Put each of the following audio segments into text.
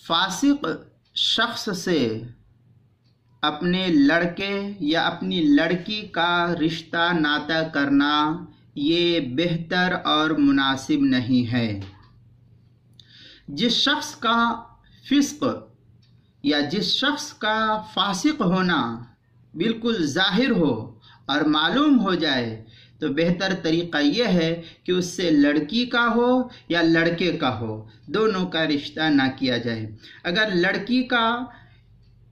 फासिक शख्स से अपने लड़के या अपनी लड़की का रिश्ता नाता करना ये बेहतर और मुनासिब नहीं है। जिस शख्स का फिस्क या जिस शख्स का फासिक होना बिल्कुल ज़ाहिर हो और मालूम हो जाए तो बेहतर तरीक़ा यह है कि उससे लड़की का हो या लड़के का हो, दोनों का रिश्ता ना किया जाए। अगर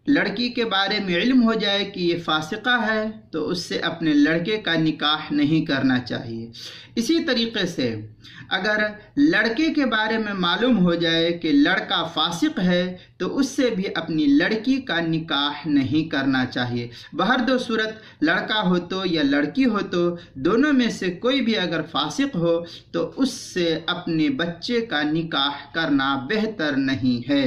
लड़की के बारे में इल्म हो जाए कि ये फासिका है तो उससे अपने लड़के का निकाह नहीं करना चाहिए। इसी तरीके से अगर लड़के के बारे में मालूम हो जाए कि लड़का फासिक है तो उससे भी अपनी लड़की का निकाह नहीं करना चाहिए। बहर दो सूरत, लड़का हो तो या लड़की हो तो दोनों में से कोई भी अगर फासिक हो तो उससे अपने बच्चे का निकाह करना बेहतर नहीं है।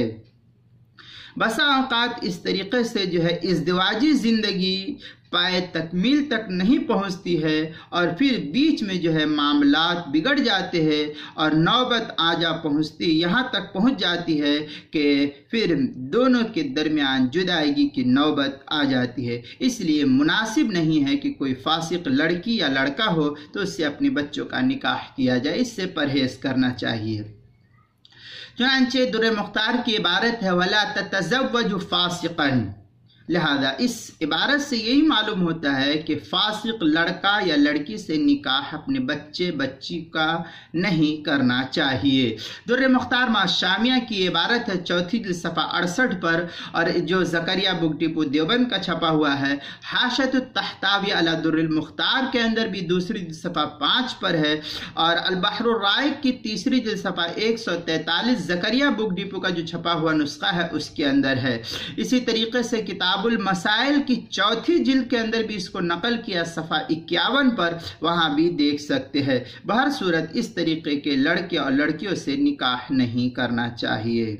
बसा औकात इस तरीक़े से जो है इज़्दिवाजी ज़िंदगी पाए तकमील तक नहीं पहुंचती है और फिर बीच में जो है मामलात बिगड़ जाते हैं और नौबत पहुंचती यहाँ तक पहुंच जाती है कि फिर दोनों के दरमियान जुदाई की नौबत आ जाती है। इसलिए मुनासिब नहीं है कि कोई फासिक लड़की या लड़का हो तो उससे अपने बच्चों का निकाह किया जाए, इससे परहेज़ करना चाहिए। चुनांचे दुर्र मुख्तार की इबारत है वला ततज़व्वजु फासिक़न, लिहाजा इस इबारत से यही मालूम होता है कि फासिक लड़का या लड़की से निकाह अपने बच्चे बच्ची का नहीं करना चाहिए। दुर्र मुख्तार माशामिया की इबारत है चौथी जिल्द सफ़ा 68 पर, और जो ज़करिया बुक डिपो देवबंद का छपा हुआ है हाशत तहतावी अला दुर्र मुख्तार के अंदर भी दूसरी जिल्द सफ़ा 5 पर है, और अल बहरुर राइक की तीसरी जिल्द सफ़ा 143 ज़करिया बुक डिपो का जो छपा हुआ नुस्खा है उसके अंदर है। इसी तरीके से किताबुल मसाइल की चौथी जिल्द के अंदर भी इसको नकल किया सफ़ा 51 पर, वहाँ भी देख सकते हैं। बहर सूरत इस तरीके के लड़के और लड़कियों से निकाह नहीं करना चाहिए।